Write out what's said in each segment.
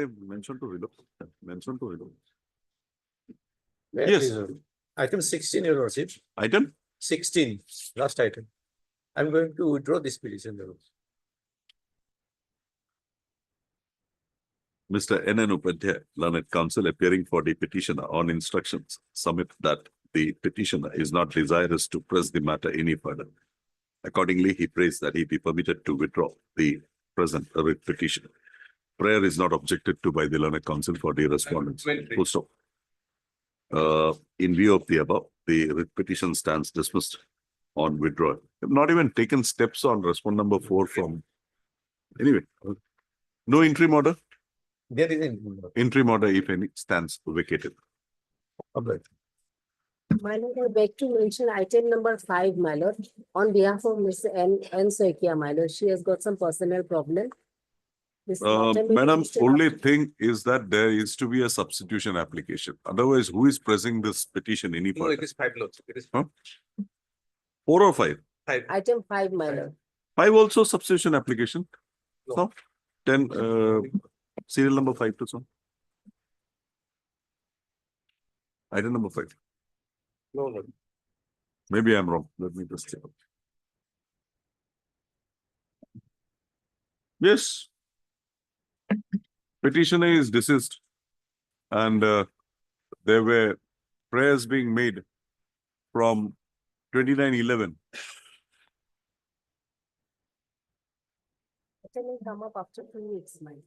mention to Hilo. Mention to Hilo. Where Yes. is it? Item 16, Your Lordship. Item? 16, last item. I'm going to withdraw this petition, Your Lordship. Mr. N.N. Upadhyay, Learned Counsel, appearing for the petitioner on instructions, submit that the petitioner is not desirous to press the matter any further. Accordingly, he prays that he be permitted to withdraw the present writ petition. Prayer is not objected to by the Learned Counsel for the respondents. Full stop. In view of the above, the writ petition stands dismissed on withdrawal. Have not even taken steps on respond number 4 from. Anyway, no interim order. There is an Interim order, if any, stands vacated. okay. My lord, I beg to mention item number 5, my lord, on behalf of Ms. N. Soikia, my lord. She has got some personal problem. This item is Madam, listed only after- thing is that there is to be a substitution application. Otherwise, who is pressing this petition any No, it further? is 5 lots. It is 4 or 5? 5. Item 5, my lord. 5 also substitution application. No. So, then serial number 5 to some. Item number 5. No, no. Maybe I'm wrong. Let me just check. Yes. Petitioner is deceased and there were prayers being made from 29/11. Item will come up after 2 weeks, my lord.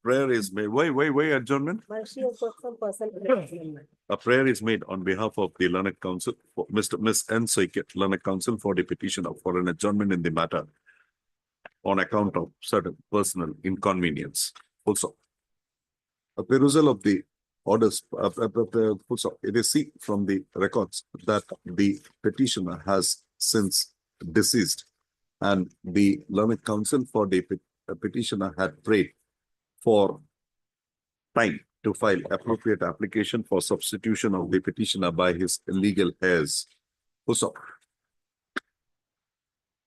Prayer is made. Why adjournment? But she has got some personal problem, my lord. A prayer is made on behalf of the Learned Counsel, for Miss N. Soikia, Learned Counsel, for the petitioner for an adjournment in the matter on account of certain personal inconvenience. Also, a perusal of the orders, also, it is seen from the records that the petitioner has since deceased and the Learned Counsel for the petitioner had prayed for time to file appropriate application for substitution of the petitioner by his legal heirs. Also,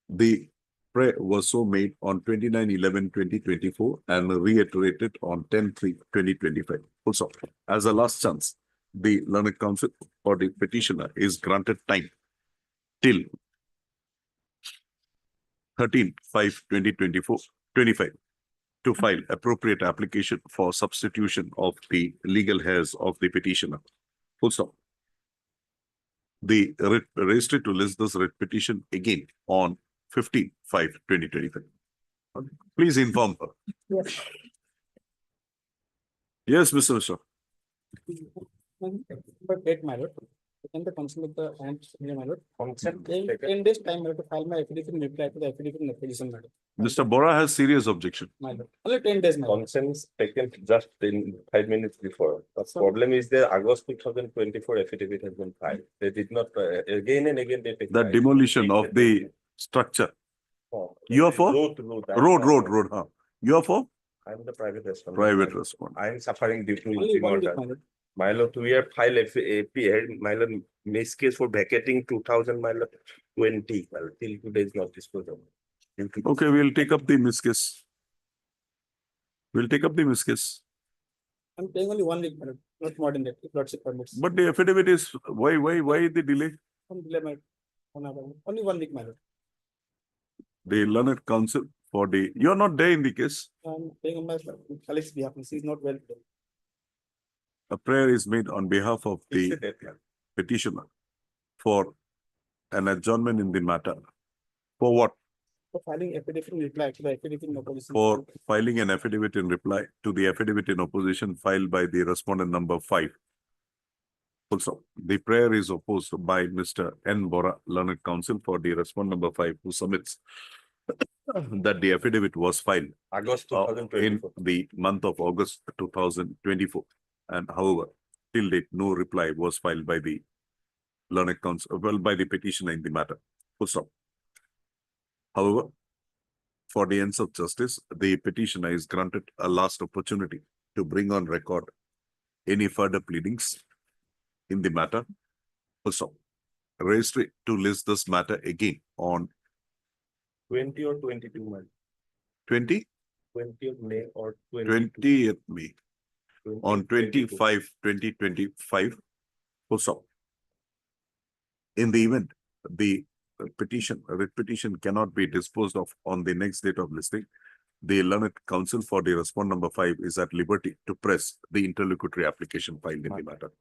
the prayer was so made on 29/11/2024 and reiterated on 10/3/2025. Also, as a last chance, the Learned Counsel for the petitioner is granted time till 13/5/2024-25 to file appropriate application for substitution of the legal heirs of the petitioner. Full stop. The registry to list this writ petition again on 15/5/2025. Please inform her. Yes. Yes, Mr. Mishra. But date, my lord. Taken the consent of the my lord. Consent In taken. 10 days time, I have to file my affidavit in reply to the affidavit in opposition, madam. Mr. Bora has serious objection. My lord. Only 10 days, my lord. Consents taken just in 5 minutes before. The So- problem is there, August 2024 affidavit has been filed. They did not, again and again they take. The time. demolition of the structure. Oh, You are for? Road. Road. Huh? You are for I am the private respondent. private response. I am suffering due to Only 1 week, murder. my lord. My lord, we have filed APA, my lord, miss case for vacating 2000, my lord, 20, well, till today is not disposed of. Okay, we'll take up the miss case. We'll take up the miss case. I'm paying only 1 week, my lord. Not more than that, if lordship permits. But the affidavit is why the delay? Some delay, my only 1 week, my lord. The Learned Counsel for the you're not there in the case. I'm paying on my colleague's behalf. He is not well today. A prayer is made on behalf of Fix the the date, ma'am. petitioner for an adjournment in the matter. For what? For filing affidavit in reply to the affidavit in opposition. For filing an affidavit in reply to the affidavit in opposition filed by the respondent number 5. Also, the prayer is opposed by Mr. N. Bora, Learned Counsel for the respondent number 5, who submits that the affidavit was filed August in 2024. the month of August 2024. And however, till date, no reply was filed by the Learned Counsel, by the petitioner in the matter. Full stop. However, for the ends of justice, the petitioner is granted a last opportunity to bring on record any further pleadings in the matter. Full stop. Registry to list this matter again on 20 or 22, man. 20. 20th May or 20th May, on 22. 2025, full stop. In the event, the writ petition cannot be disposed of on the next date of listing, the learned counsel for the respondent number 5 is at liberty to press the interlocutory application filed in the matter.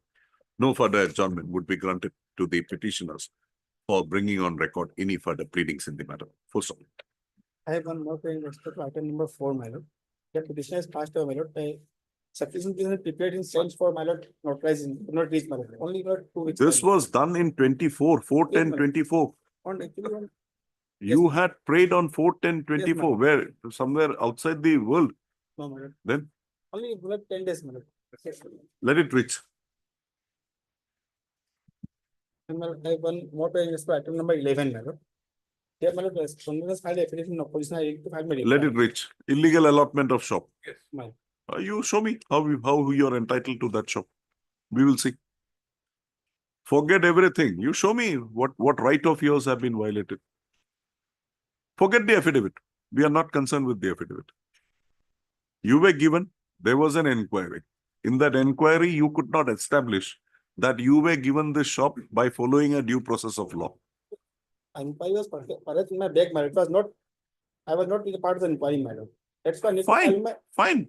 No further adjournment would be granted to the petitioners for bringing on record any further pleadings in the matter. Full stop. I have one more thing, respect to item number 4, my lord. The petitioner has passed away, my lord. Sufficient business prepared in sense for my lord, notarizing, not reach, my lord. Only got 2 weeks. This time. was done in 24, 4/10/24. On actually on, You had prayed on 4/10/24, where somewhere outside the world. no, my lord. Then Only like 10 days, my lord. let it reach. And my lord, I have one more thing, respect to item number 11, my lord. Here, my lord, respondent has filed application in opposition, I need to file my Let it reach. Illegal allotment of shop. My- You show me how you are entitled to that shop. We will see. Forget everything. You show me what right of yours have been violated. Forget the affidavit. We are not concerned with the affidavit. You were given, there was an inquiry. In that inquiry, you could not establish that you were given this shop by following a due process of law. Inquiry was perhaps in my bag, my lord. It was not, I was not a part of the inquiry, my lord. That's why I need to Fine. file my, Fine.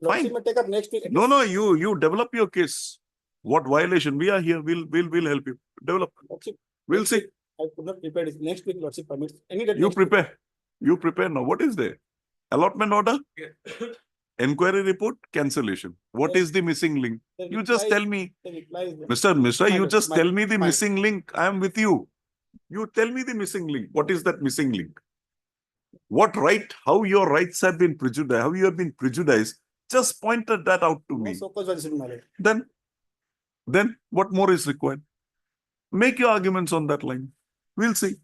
lordship Fine. may take up next week. No, you develop your case. What violation? We are here. We'll help you. Develop. Lordship, We'll see. I could not prepare this. Next week, lordship permits. Any day. You next week. prepare. You prepare now. What is there? Allotment order? Enquiry report? Cancellation. What Yes. is the missing link? The You just reply- tell me. the reply is there. Mister, you Minor, just minor, tell me the minor. missing link. I am with you. You tell me the missing link. What is that missing link? What right? How your rights have been prejudiced? How you have been prejudiced? Just pointed that out to No me. so-called violation, my lord. Then what more is required? Make your arguments on that line. We'll see.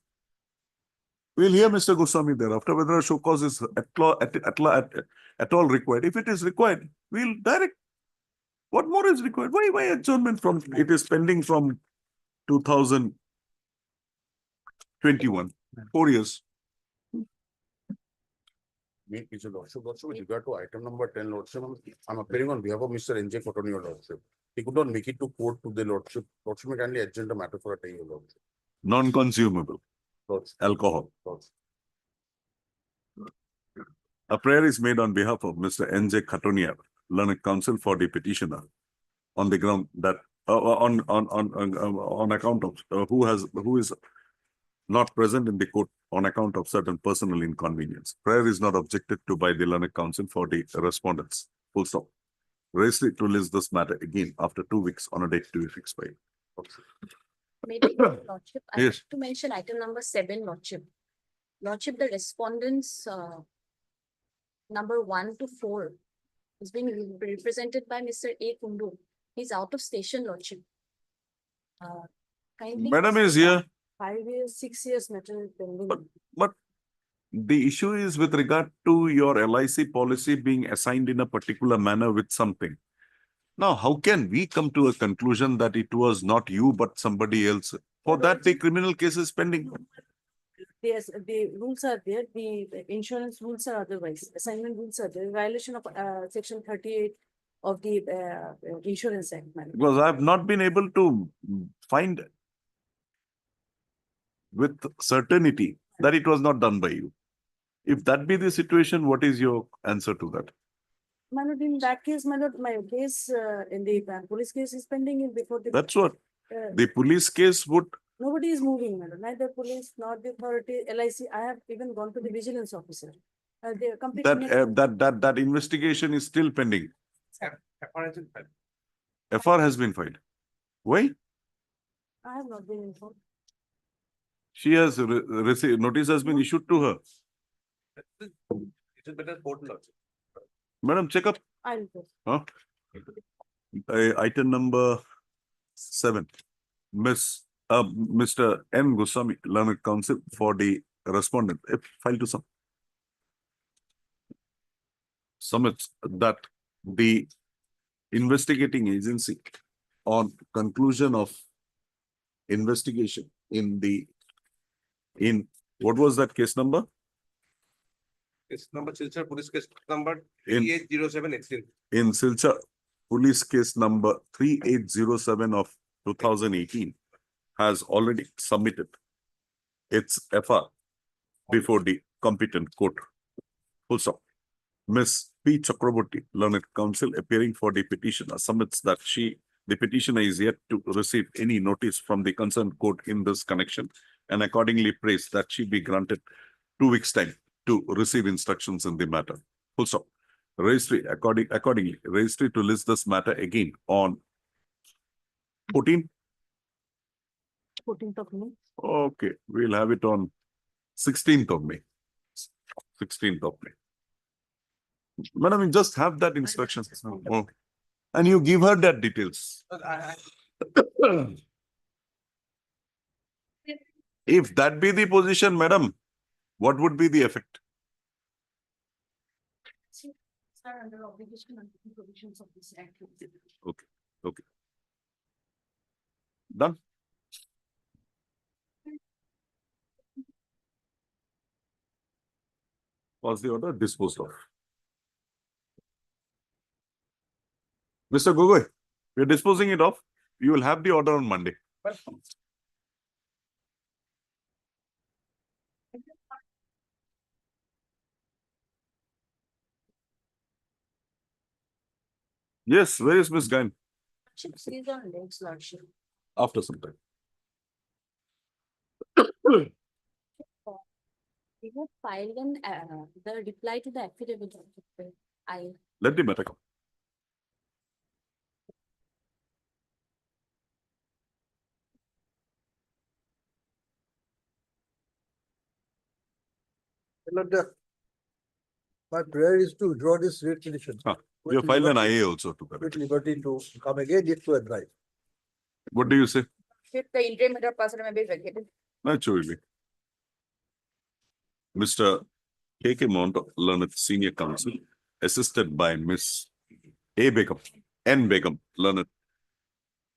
We'll hear Mr. Goswami thereafter whether a show cause is at all required. If it is required, we'll direct. What more is required? Why adjournment from, it is pending from 2021, 4 years. Me, is a lordship also with regard to item number 10, lordship. I'm appearing on behalf of Mr. N.J. Cotton, your lordship. He could not make it to court to the lordship. Lordship may kindly adjourn the matter for a day, your lordship. Non-consumable Lordship, alcohol. lordship. A prayer is made on behalf of Mr. N.J. Khatonia, learned counsel for the petitioner, on the ground that on account of who is not present in the court on account of certain personal inconvenience. Prayer is not objected to by the learned counsel for the respondents. Full stop. Register to list this matter again after 2 weeks on a date to be fixed by. Maybe, Lordship, I Yes. have to mention item number 7, Lordship. Lordship, the respondents, number 1 to 4 is being represented by Mr. A. Kundu. He's out of station, Lordship. Kindly. Madam is here, 5 years, 6 years matter pending. but the issue is with regard to your LIC policy being assigned in a particular manner with something. Now, how can we come to a conclusion that it was not you, but somebody else? For that, the criminal case is pending. Yes, the rules are there, the insurance rules are otherwise, assignment rules are there, violation of section 38 of the Insurance Act. Madam. Because I have not been able to find with certainty that it was not done by you. If that be the situation, what is your answer to that? My lord, in that case, my lord, my case in the police case is pending in before the. That's what uh, the police case would. Nobody is moving, madam, neither police nor the authority, LIC. I have even gone to the vigilance officer. They are completely. That investigation is still pending. FR has been filed. Why? I have not been informed. She has received, notice has been issued to her. It is better court, lordship. Madam, check up. I'll go. Huh? Item number 7. Mr. N. Goswami, learned counsel for the respondent. File to some. Submits that the investigating agency on conclusion of investigation in what was that case number? Case number, Silchar police case number In- 3807 extent. in Silchar, police case number 3807 of 2018 has already submitted its FR before the competent court. Full stop. Ms. P. Chakraborty, learned counsel appearing for the petitioner, submits that the petitioner is yet to receive any notice from the concerned court in this connection, and accordingly prays that she be granted 2 weeks' time to receive instructions in the matter. Full stop. Registry accordingly, registry to list this matter again on 14. 14th of May. Okay, we'll have it on 16th of May. 16th of May. Madam, you just have that instruction. Oh. And you give her that details. If that be the position, madam, what would be the effect? Sir, under obligation under the provisions of this act. Done? Was the order disposed of? Mr. Gogoi, we are disposing it off. You will have the order on Monday. Yes, where is Miss Gain? Lordship, these are legs, Lordship. After some time. We have filed the reply to the affidavit. I Let the matter come. My prayer is to draw this writ petition. You have filed an IA also to that. With liberty to come again if to advise. What do you say? If the interim order person may be vacated. Naturally. Mr. K.K. Monto, learned senior counsel, assisted by Miss A. Begum, N. Begum, learned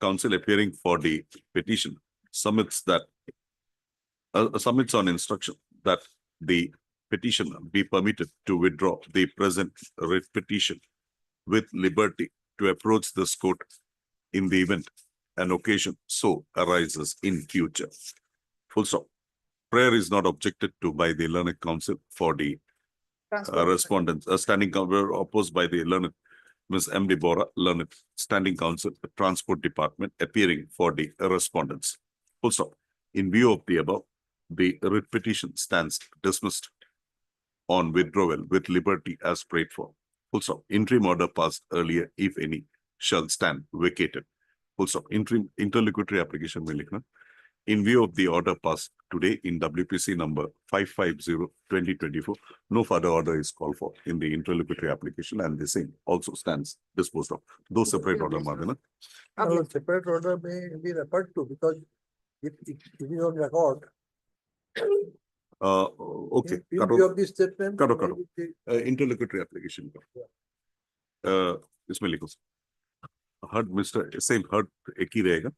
counsel appearing for the petition, submits on instruction that the petitioner be permitted to withdraw the present writ petition with liberty to approach this court in the event an occasion so arises in future. Full stop. Prayer is not objected to by the learned counsel for the respondents, standing counsel opposed by the learned Ms. M. Deborah, learned standing counsel, the Transport Department, appearing for the respondents. Full stop. In view of the above, the writ petition stands dismissed on withdrawal with liberty as prayed for. Full stop. Interim order passed earlier, if any, shall stand vacated. Full stop. Interim interlocutory application may likhna. In view of the order passed today in WPC number 550/2024, no further order is called for in the interlocutory application, and the same also stands disposed of. Those separate order, Madam. No, separate order may be referred to because if it is on record. Okay. In view of this statement. Karo, karo. maybe Interlocutory application. इसमें लिखो heard Mr. same heard एक ही रहेगा.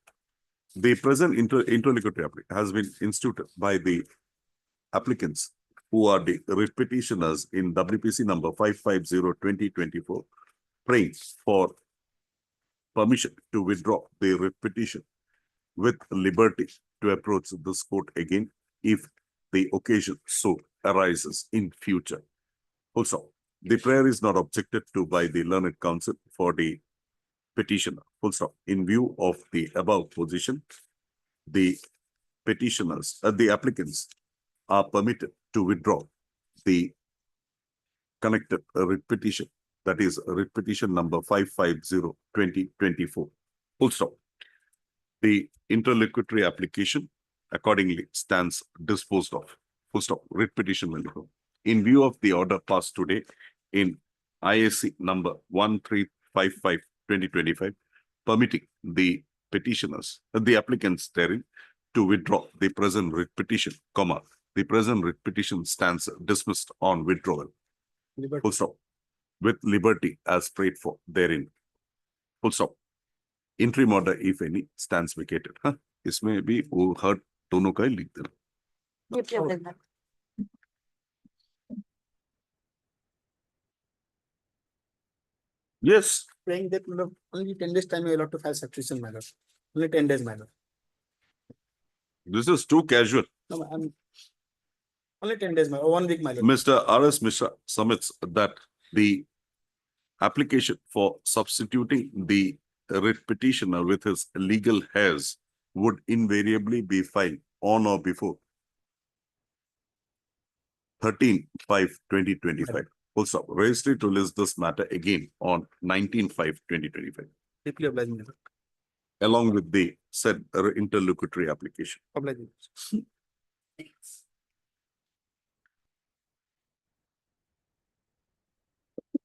The present interlocutory application has been instituted by the applicants who are the writ petitioners in WPC number 550/2024, praying for permission to withdraw the writ petition with liberty to approach this court again if the occasion so arises in future. Also, the prayer is not objected to by the learned counsel for the petitioner. Full stop. In view of the above position, the petitioners, the applicants are permitted to withdraw the connected writ petition, that is writ petition number 550/2024. Full stop. The interlocutory application accordingly stands disposed of. Full stop. Writ petition will go. In view of the order passed today in ISC number 1355/2025, permitting the petitioners, the applicants therein to withdraw the present writ petition, comma, the present writ petition stands dismissed on withdrawal. liberty. Full stop. With liberty as prayed for therein. Full stop. Interim order, if any, stands vacated. हाँ, इसमें भी वो हर दोनों का ही लिख देना. Yes, saying that only 10 days time you're allowed to file substitution, my lord. Only 10 days, my lord. this is too casual. No, I'm only 10 days, my, or 1 week, my lord. Mr. R.S. Mishra submits that the application for substituting the writ petitioner with his legal heirs would invariably be filed on or before 13/5/2025. Full stop. Registry to list this matter again on 19/5/2025, Deeply obliged, my lord. along with the said interlocutory application. Obliged.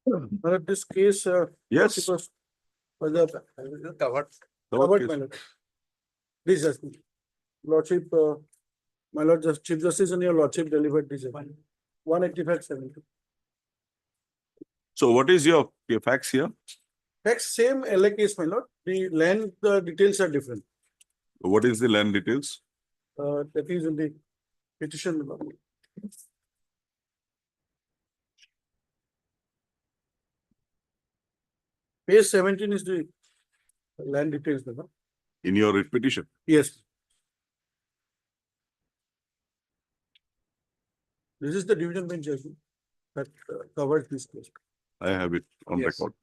But this case, Yes. it was the Covered. covered, my lord. This is Lordship, my lord, Chief Justice and your Lordship delivered this. 185/70. So what is your facts here? Next, same LA case, my lord. The land details are different. What is the land details? That is in the petition. My lord. Page 17 is the land details, my lord. In your writ petition? Yes. This is the division bench judgment that covers this case. I have it on Yes. record.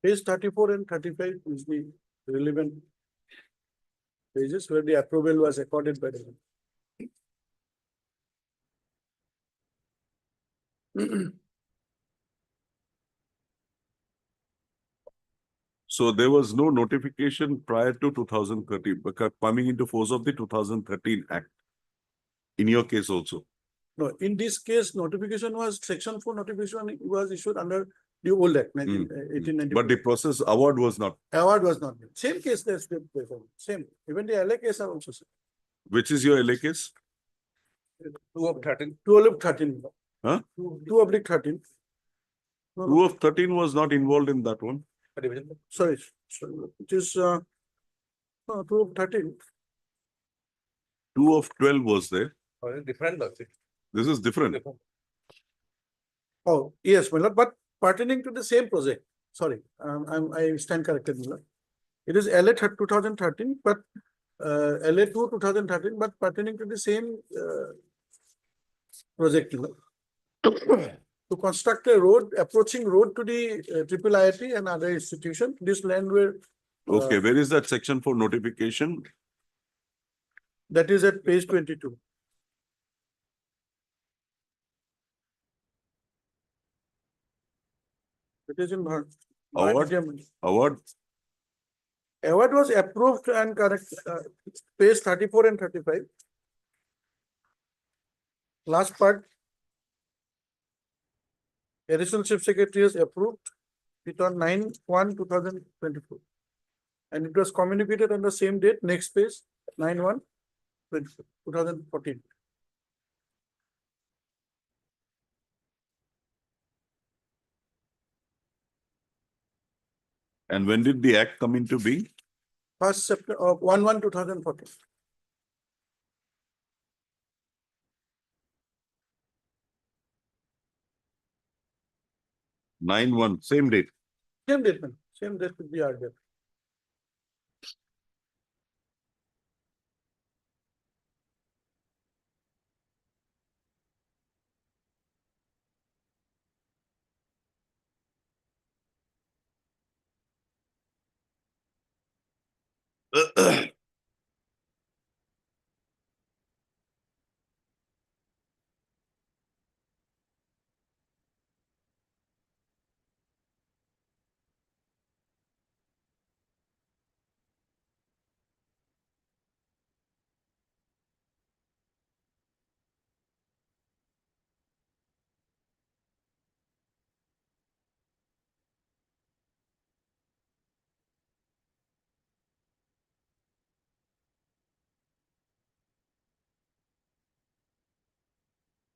Page 34 and 35 is the relevant pages where the approval was accorded by the. So there was no notification prior to 2013, because coming into force of the 2013 Act. In your case also. No, in this case, notification was, section 4 notification was issued under the old act, 1894. But the process award was not, Award was not made. Same case that's been before. Same. Even the LA case are also same. which is your LA case? 2/13. 2/13. Huh? 2/13. No, no, 2 of 13 was not involved in that one. sorry, it is, no, 2/13. 2 of 12 was there. Different logic. This is different. Oh, yes, my lord, but pertaining to the same project. Sorry, I stand corrected, my lord. It is LA 2013, but LA 2013, but pertaining to the same project. You know. To construct a road, approaching road to the triple IIT and other institution, this land were. Okay, where is that section for notification? That is at page 22. It is in Award? Bharat. Award? Award was approved and correct, page 34 and 35. Last part. Additional Chief Secretary has approved it on 9/1/2024. And it was communicated on the same date, next page, 9/1/2014. And when did the act come into being? First September, 1/1/2014. 9/1, same date. Same date with the RDF.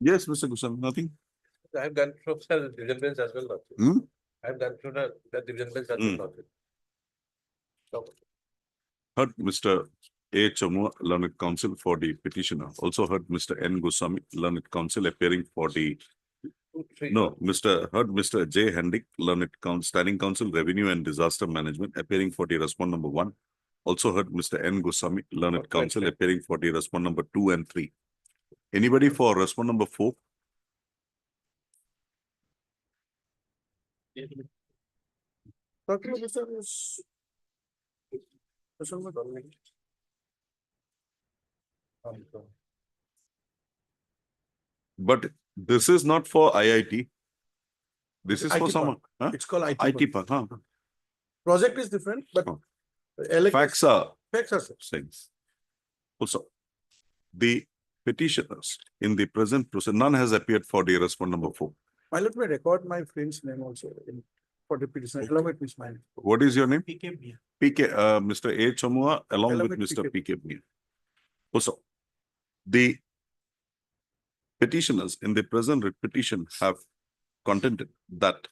Yes, Mr. Goswami, nothing. I've gone through the division bench as well. Hmm? I've gone through the division bench as Hmm. well. So, Heard Mr. A. Chamua, learned counsel for the petitioner. Also heard Mr. N. Goswami, learned counsel appearing for the, 2, 3. no, heard Mr. J. Hendick, learned standing counsel, revenue and disaster management appearing for the respond number 1. Also heard Mr. N. Goswami, learned Okay. counsel appearing for the respond number 2 and 3. Anybody for respond number 4? Dr. Mr. is. Mr. But this is not for IIT. This is for IT someone, huh? It's called IT. IT park, huh? Project is different, but. Oh. Facts Facts are are same. things. Also, the petitioners in the present process, none has appeared for the respond number 4. I let me record my friend's name also in for the petition, along with Ms. Mine. What is your name? PK. PK, Mr. A. Chamua, along with Mr. PK. Bhia. Also, the petitioners in the present petition have contended that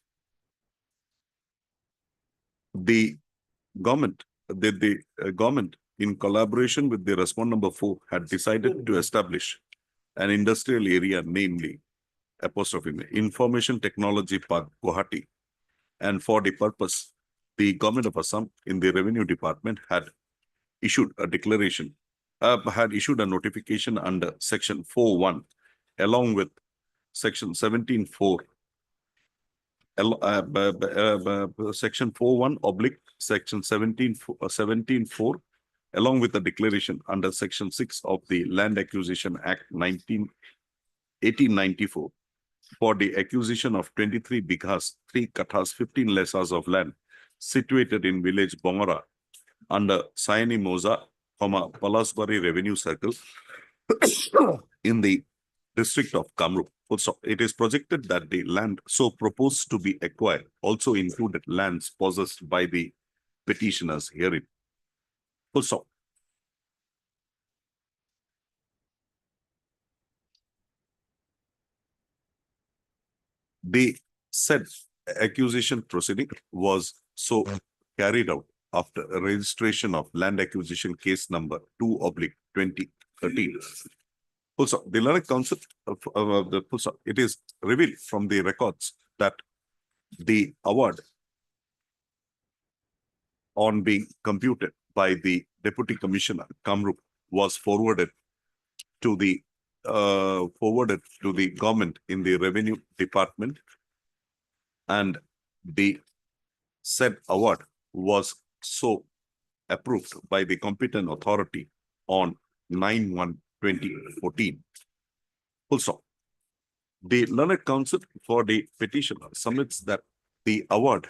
the government, government in collaboration with the respond number 4 had decided to establish an industrial area, namely apostrophe Information Technology Park, Guwahati. And for the purpose, the government of Assam in the revenue department had issued a declaration, had issued a notification under section 4.1 along with section 17.4, section 4.1 oblique section 17.4 along with the declaration under section 6 of the Land Acquisition Act 1894 for the acquisition of 23 bighas, 3 kathas, 15 lesas of land situated in village Bongara under Sayani Moza, Palasbari Revenue Circle in the district of Kamrup. Also, it is projected that the land so proposed to be acquired also included lands possessed by the petitioners herein. Also, the said acquisition proceeding was so carried out after a registration of land acquisition case number 2/2013. Also, the learned counsel it is revealed from the records that the award on being computed by the Deputy Commissioner Kamrup was forwarded to the government in the revenue department, and the said award was so approved by the competent authority on 9/1/2014. Also, the learned counsel for the petitioner submits that the award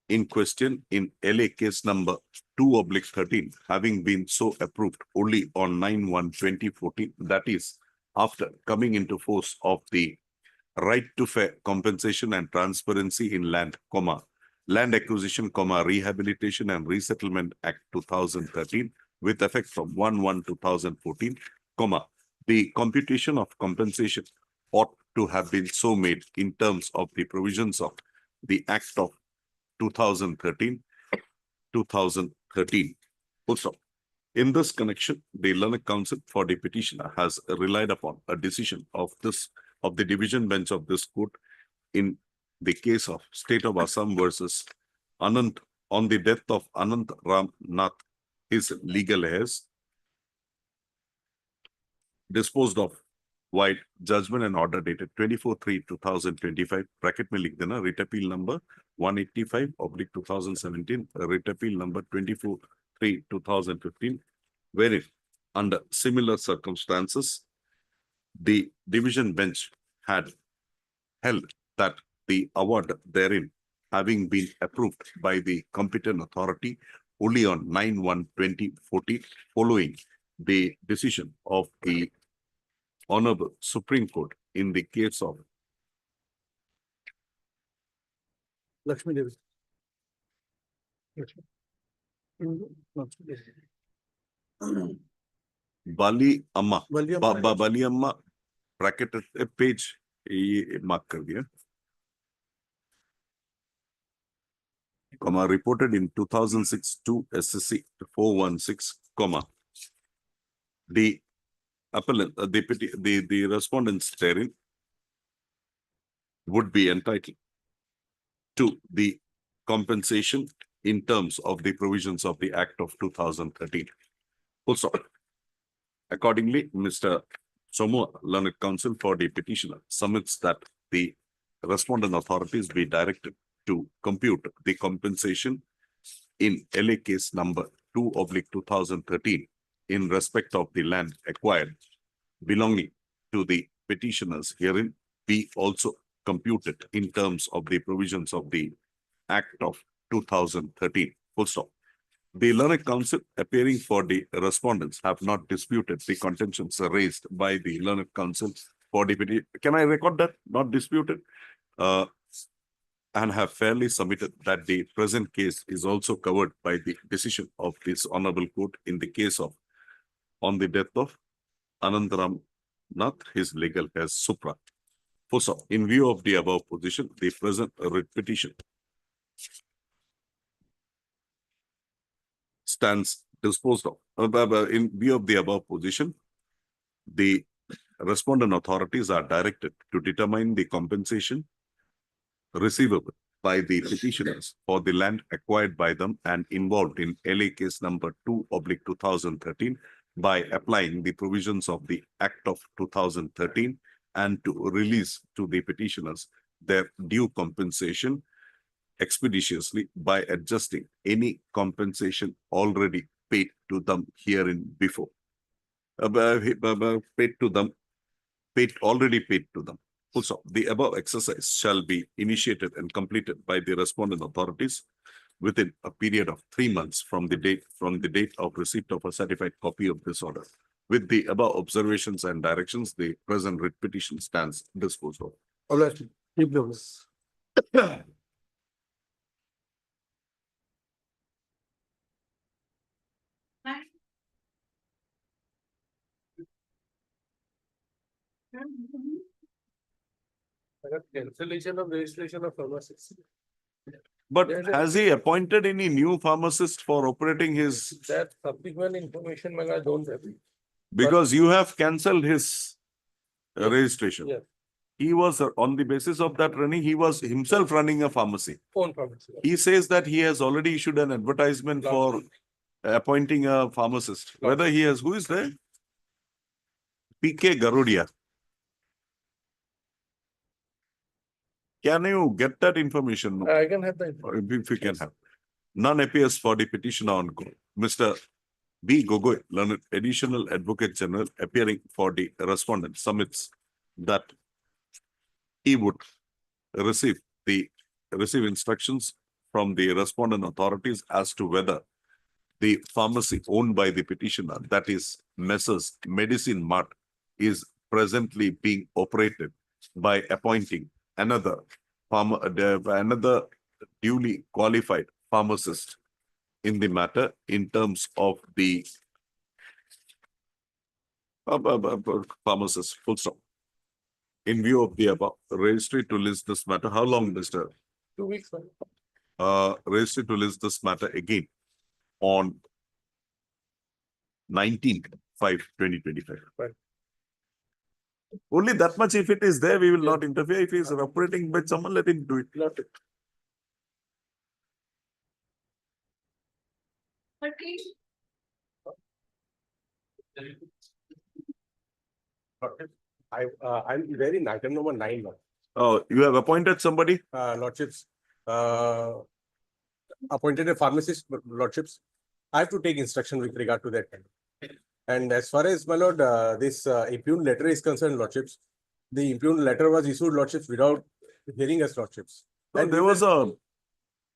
in question in LA case number 2/13 having been so approved only on 9/1/2014, that is after coming into force of the Right to Fair Compensation and Transparency in Land, Land Acquisition, Rehabilitation and Resettlement Act 2013 with effect from 1/1/2014, the computation of compensation ought to have been so made in terms of the provisions of the Act of 2013. Also, in this connection, the learned counsel for the petitioner has relied upon a decision of the division bench of this court in the case of State of Assam versus Anant on the death of Anant Ram Nath, his legal heirs, disposed of while judgment and order dated 24/3/2025 bracket में लिख देना writ appeal number 185/2017 writ appeal number 24/3/2015 wherein under similar circumstances the division bench had held that the award therein having been approved by the competent authority only on 9/1/2014 following the decision of the Honorable Supreme Court in the case of Lakshmi Devi. Lakshmi. Lakshmi Devi. Bali Amma, Valiam. Bali Amma bracketed page ये mark कर दिया. Comma reported in 2006 to SSC 416, comma. The appellant, the respondents therein would be entitled to the compensation in terms of the provisions of the Act of 2013. Also, accordingly, Mr. Somo, Learned Counsel for the petitioner, submits that the respondent authorities be directed to compute the compensation in LA case number 2/2013 in respect of the land acquired belonging to the petitioners herein be also computed in terms of the provisions of the Act of 2013. Full stop. The Learned Counsel appearing for the respondents have not disputed the contentions raised by the Learned Counsel for the petition. Can I record that? Not disputed? And have fairly submitted that the present case is also covered by the decision of this honorable court in the case of on the death of Anandaram Nath, his legal as Supra. Full stop. In view of the above position, the present writ petition stands disposed of. In view of the above position, the respondent authorities are directed to determine the compensation receivable by the petitioners for the land acquired by them and involved in LA case number 2/2013 by applying the provisions of the Act of 2013 and to release to the petitioners their due compensation expeditiously by adjusting any compensation already paid to them herein before. Already paid to them. Also, the above exercise shall be initiated and completed by the respondent authorities within a period of 3 months from the date of receipt of a certified copy of this order. With the above observations and directions, the present writ petition stands disposed of. All right, keep those. Cancellation of registration of pharmacists. But Yes, sir. has he appointed any new pharmacist for operating his, That subsequent information, I don't have. because you have cancelled his registration. Yes. He was on the basis of that running, he was himself running a pharmacy. Own pharmacy. He says that he has already issued an advertisement for appointing a pharmacist. Whether he has, who is there? PK Garudia. Can you get that information? I can have the. If you can have. None appears for the petitioner on go. Mr. B. Gogoi, Learned Additional Advocate General, appearing for the respondent, submits that he would receive instructions from the respondent authorities as to whether the pharmacy owned by the petitioner, that is Messrs. Medicine Mart, is presently being operated by appointing another duly qualified pharmacist in the matter in terms of the pharmacist, full stop. In view of the above, registry to list this matter, how long, Mr.? 2 weeks. Registry to list this matter again on 19/5/2025. Right. Only that much, if it is there, we will not interfere. If he is operating by someone, let him do it. Not it. I'm very in item number 9 now. Oh, you have appointed somebody? Lordships, appointed a pharmacist, Lordships. I have to take instruction with regard to that. And as far as, my lord, this impugned letter is concerned, Lordships, the impugned letter was issued, Lordships, without hearing us, Lordships. No, And there we was were- a,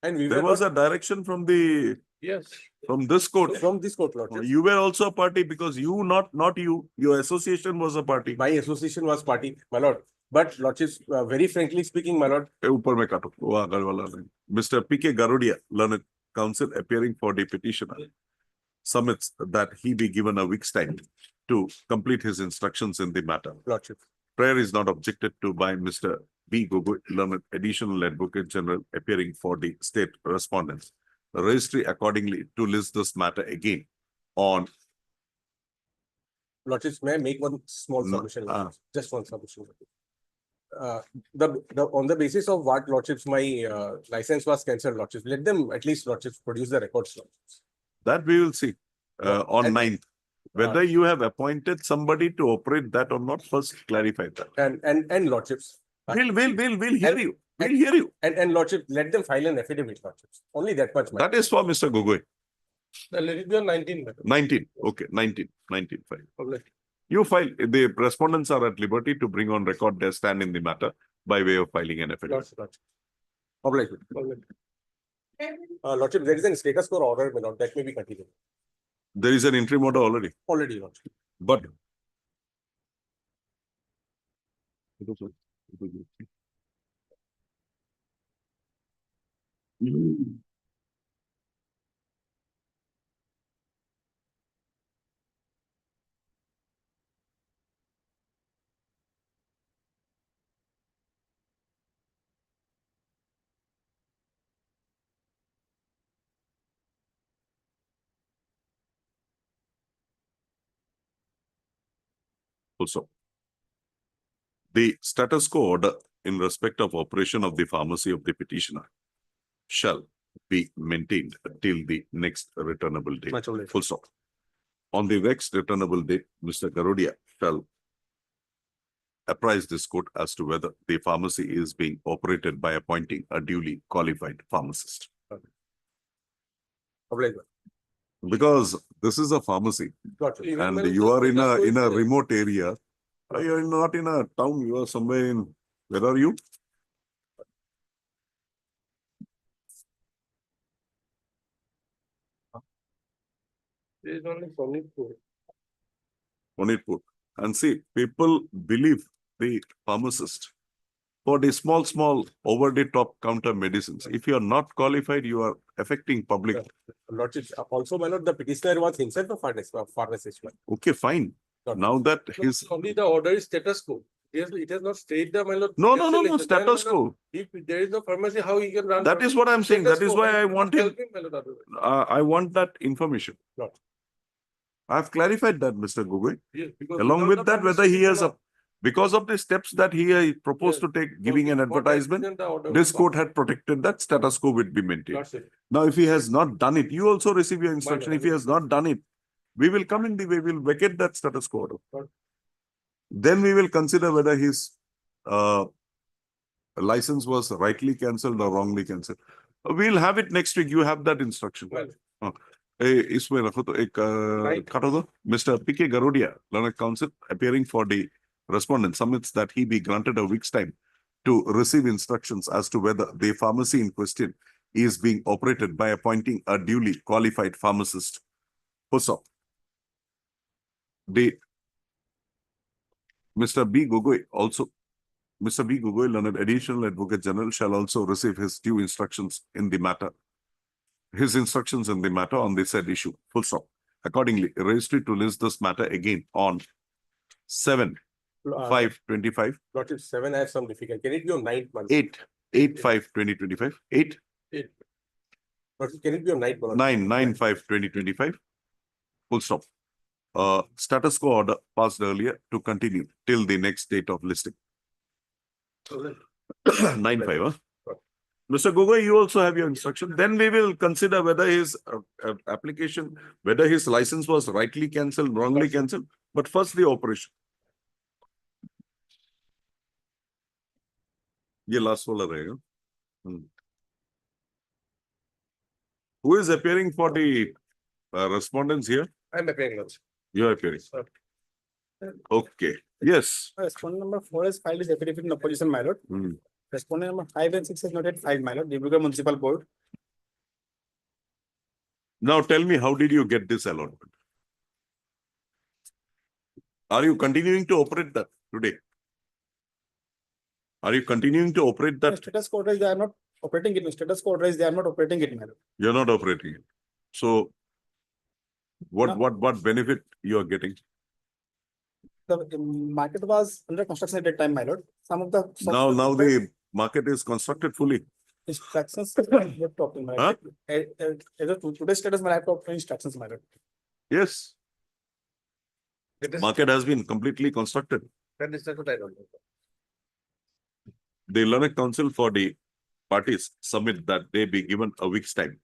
And we there were was not, a direction from the, yes, from this court. from this court, Lordships. You were also a party because you, not you, your association was a party. My association was party, my lord. But Lordships, very frankly speaking, my lord, ऊपर में काटो, वो आगे वाला नहीं. Mr. PK Garudia, Learned Counsel, appearing for the petitioner, submits that he be given a week's time to complete his instructions in the matter. Lordships. prayer is not objected to by Mr. B. Gogoi, learned additional advocate general appearing for the state respondents. The registry accordingly to list this matter again on Lordships, may I make one small No, submission? ah. Lordships? Just one submission. On the basis of what Lordships, my license was cancelled, Lordships, let them at least Lordships produce the records. Lordships. that we will see on And- 9th. Whether you have appointed somebody to operate that or not, first clarify that. And Lordships. We'll hear And- you. We'll hear you. And Lordships, let them file an affidavit, Lordships. Only that much. That is for Mr. Gogoi. Let it be on 19. 19, okay, 19, fine. You file, the respondents are at liberty to bring on record their stand in the matter by way of filing an affidavit. Lordships. Lordships, there is a status quo order, my lord, that may be continued. There is an interim order already, Already, Lordships. but also. The status quo order in respect of operation of the pharmacy of the petitioner shall be maintained till the next returnable date. Much obliged. Full stop. On the next returnable date, Mr. Garodia shall apprise this court as to whether the pharmacy is being operated by appointing a duly qualified pharmacist. Obliged. Because this is a pharmacy Lordships. and you are in a remote area. You are not in a town, you are somewhere in, where are you? There is only Sonipur. Monipur. And see, people believe the pharmacist for the small over the top counter medicines. If you are not qualified, you are affecting public. Lordships, also, my lord, the petitioner was himself a pharmacist. Okay, fine. Now that his, Only the order is status quo. It has not stayed the, my lord. no, status quo. If there is no pharmacy, how he can run? That is what I'm saying. That is why I want him, Help him, my lord, otherwise. I want that information. Lord. I've clarified that, Mr. Gogoi. Yes, because Along without with the that, whether pharmacy, he has cannot- because of the steps that he proposed to take, giving an For advertisement, accident, the order this will court had protected that status quo would be come. maintained. Lordship. Now, if he has not done it, you also receive your instruction. lord, If he has not done it, we will come in the way, we'll vacate that status quo order. Lord. Then we will consider whether his license was rightly cancelled or wrongly cancelled. We'll have it next week. You have that instruction. Well, इसमें रखो तो एक काटो दो. Mr. P.K. Garodia, learned counsel, appearing for the respondent, submits that he be granted a week's time to receive instructions as to whether the pharmacy in question is being operated by appointing a duly qualified pharmacist. Also, the Mr. B. Gogoi also, Mr. B. Gogoi, learned additional advocate general, shall also receive his due instructions in the matter. His instructions in the matter on the said issue. Full stop. Accordingly, registry to list this matter again on 7/5/25, Lordships, 7 has some difficulty. Can it be on 9th month? 8/5/2025, Lordships, can it be on 9th month? 9/9/5/2025. Full stop. Status quo order passed earlier to continue till the next date of listing. 9/5, huh? Mr. Gogoi, you also have your instruction. Then we will consider whether his application, whether his license was rightly cancelled, wrongly cancelled, but first the operation. ये last वाला रहेगा. Who is appearing for the respondents here? I'm appearing, Lordship. You are appearing. Okay, yes. Respondent number 4 has filed his affidavit in opposition, my lord. Hmm. Respondent number 5 and 6 has not yet filed, my lord. Dibrugarh Municipal Board. Now tell me, how did you get this allotment? Are you continuing to operate that today? Are you continuing to operate The that? status quo is they are not operating it. Status quo is they are not operating it, my lord. You're not operating it. So what benefit you are getting? the market was under construction at that time, my lord. Some of the. Now the market is constructed fully. Instructions, we're talking, my Huh? lord. As of today's status, my laptop instructions, my lord. Yes, It is- market has been completely constructed. That is what I don't know. The learned counsel for the parties submit that they be given a week's time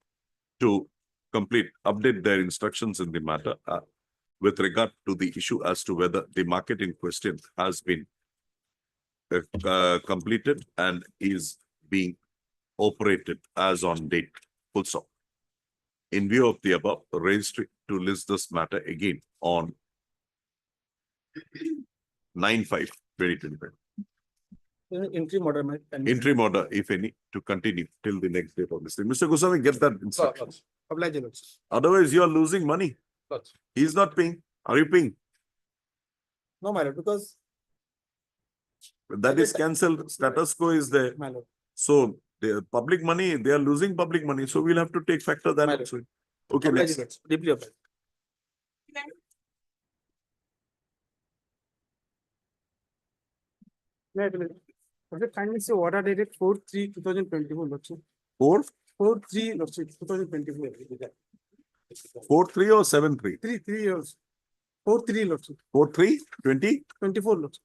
to update their instructions in the matter with regard to the issue as to whether the market in question has been completed and is being operated as on date. Full stop. In view of the above, raised to list this matter again on 9/5/2025. Interim order, my. Interim order, if any, to continue till the next date of this thing. Mr. Goswami, get that instruction. Oblige, your lordship. Otherwise, you are losing money. He's not paying. Are you paying? No, my lord, because, That is cancelled. Status quo is there. my lord, So the public money, they are losing public money. So we'll have to take factor that Madam. also. Okay, oblige, next. your lordship, deeply oblige. Yeah, your lordship. Okay, kindly say order dated 4/3/2024, lordship. 4/3, lordship, 2024. 4/3 or 7/3? 3 years. 4/3, lordship, 4/3/20? 24, lordship.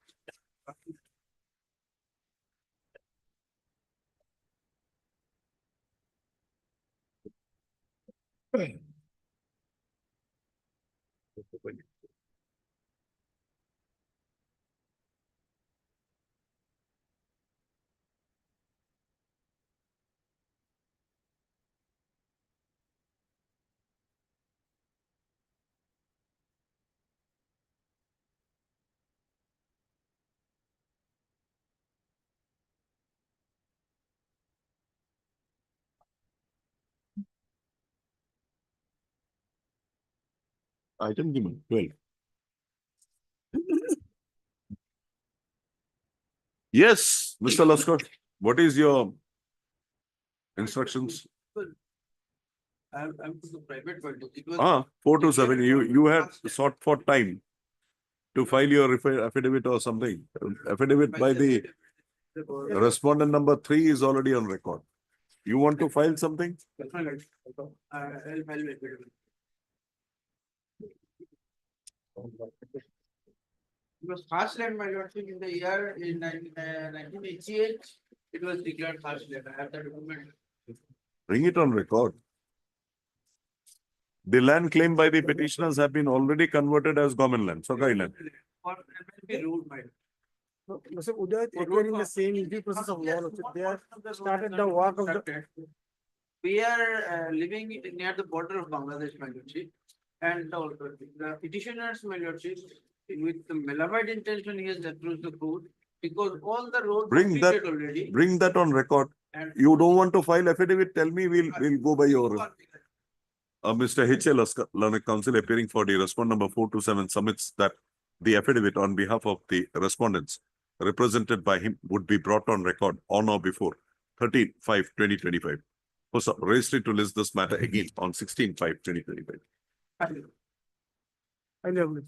Item given, 12. Yes, Mr. Laskar, what is your instructions? I'm to the private one. It was. 4 to 7, you had sought for time to file your affidavit or something. Affidavit by the respondent number 3 is already on record. You want to file something? I'll file it. It was first land, my lordship, in the year in 1988. It was declared first land. I have the document. Bring it on record. The land claimed by the petitioners have been already converted as government land, Sakai land. For MLB road, my. No, Mr. Uday, according the same review process of law, lordship, they have started the work of the. We are living near the border of Bangladesh, my lordship. And the petitioners, my lordship, with the malevolent intention, he has approached the court because all the roads. Bring that- completed already. Bring that on record. And. You don't want to file affidavit, tell me, we'll go by your. Mr. H.L. Laskar, learned counsel appearing for the respondent number 4 to 7 submits that the affidavit on behalf of the respondents represented by him would be brought on record on or before 13/5/2025. Also, raised it to list this matter again on 16/5/2025. I know.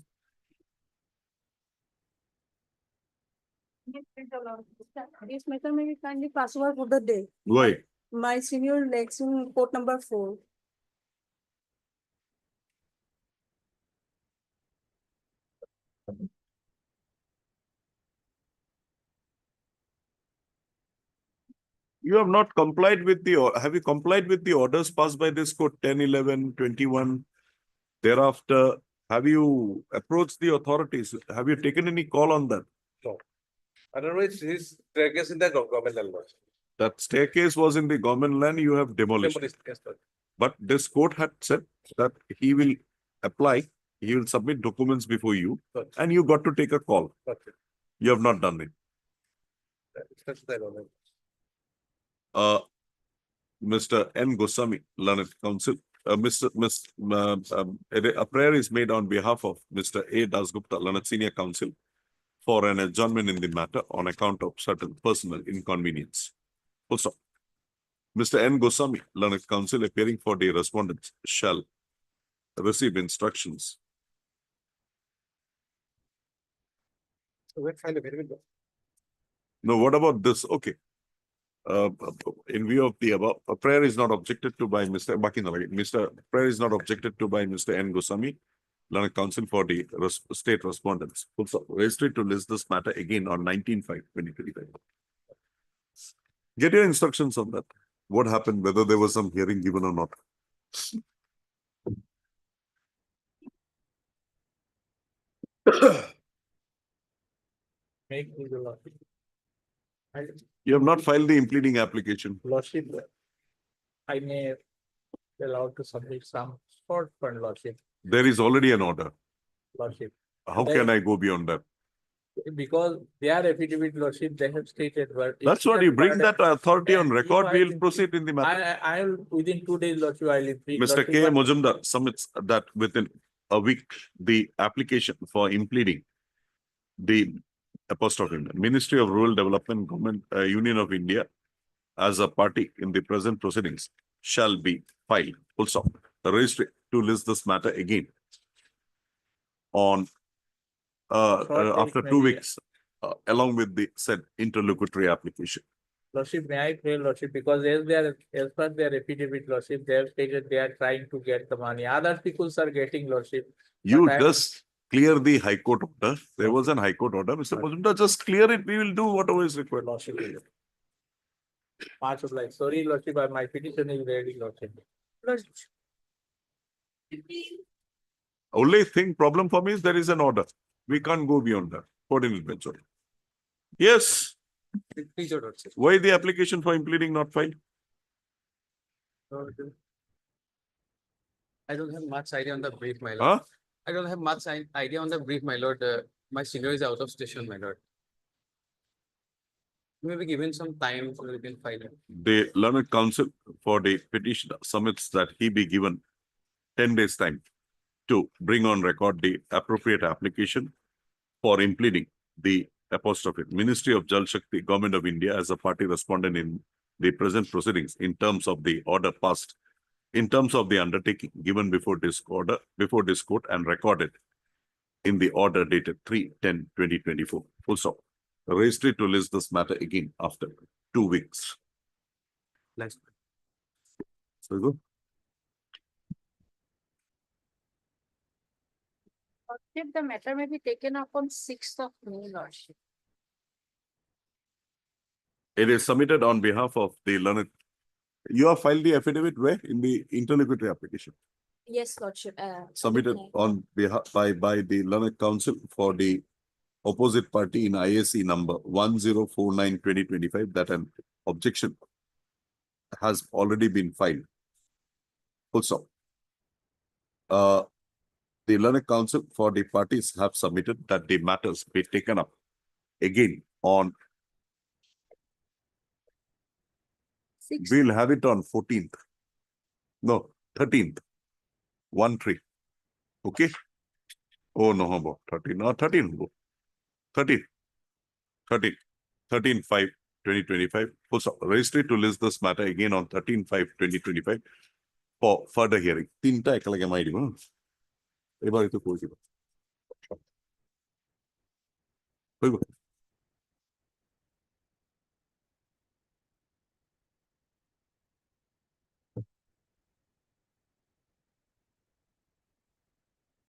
This matter may be kindly pass over for the day. Why? My senior election court number 4. You have not complied with have you complied with the orders passed by this court 10, 11, 21? Thereafter, have you approached the authorities? Have you taken any call on that? Otherwise, his staircase in the government land was. That staircase was in the government land, you have demolished. Yes, sir. But this court had said that he will apply, he will submit documents before you, Got it. and you got to take a call. Got it. You have not done it. That's the government. Mr. N. Goswami, learned counsel, a prayer is made on behalf of Mr. A. Dasgupta, learned senior counsel, for an adjournment in the matter on account of certain personal inconvenience. Also, Mr. N. Goswami, learned counsel appearing for the respondents shall receive instructions No, what about this? Okay. In view of the above, a prayer is not objected to by Mr. Bakinala. Prayer is not objected to by Mr. N. Goswami, Learned Counsel for the state respondents. Also, registry to list this matter again on 19/5/2025. Get your instructions on that. What happened, whether there was some hearing given or not. You have not filed the impleading application. Lordship, I may be allowed to submit some short fund lordship, There is already an order. lordship. How can I go beyond that? Because they are affidavit lordship, they have stated, but. That's what you bring that authority on And if record, I we'll can- proceed in the matter. I'll, within 2 days, lordship, I'll. Mr. K. Mojumdar submits that within a week, the application for impleading the apostrophe Ministry of Rural Development, Government, Union of India as a party in the present proceedings shall be filed. Also, the registry to list this matter again on after 2 weeks, along with the said interlocutory application. Lordship, may I pray, lordship, because as they are, as per their affidavit, lordship, they have stated they are trying to get the money. Other people are getting, lordship. You But I- just clear the High Court order. There was an High Court order. Mr. Mojumdar, just clear it. We will do whatever is required. Lordship. Much obliged. Sorry, lordship, but my petition is ready, lordship. Only thing problem for me is there is an order. We can't go beyond that. Coordinate bench order. Yes. Why the application for impleading not filed? I don't have much idea on the brief, my lord. Huh? I don't have much idea on the brief, my lord. My senior is out of station, my lord. Maybe given some time so we can file it. The learned counsel for the petitioner submits that he be given 10 days time to bring on record the appropriate application for impleading the apostrophe Ministry of Jal Shakti, Government of India as a party respondent in the present proceedings in terms of the order passed, in terms of the undertaking given before this order, before this court and recorded in the order dated 3/10/2024. Also, the registry to list this matter again after 2 weeks. Nice. So good. Lordship, the matter may be taken up on 6th of May, lordship. It is submitted on behalf of the learned. You have filed the affidavit where? In the interlocutory application. Yes, lordship. Submitted May. on behalf by the learned counsel for the opposite party in ISC number 1049/2025 that an objection has already been filed. Also, the learned counsel for the parties have submitted that the matters be taken up again on. 6th. We'll have it on 14th. No, 13th. 1/3. Okay? Oh, no, about 13. No, 13. 13. 13. 13/5/2025. Also, registry to list this matter again on 13/5/2025 for further hearing. Tinta ekalage maidima. Ebar itu koisiba. Hoibo.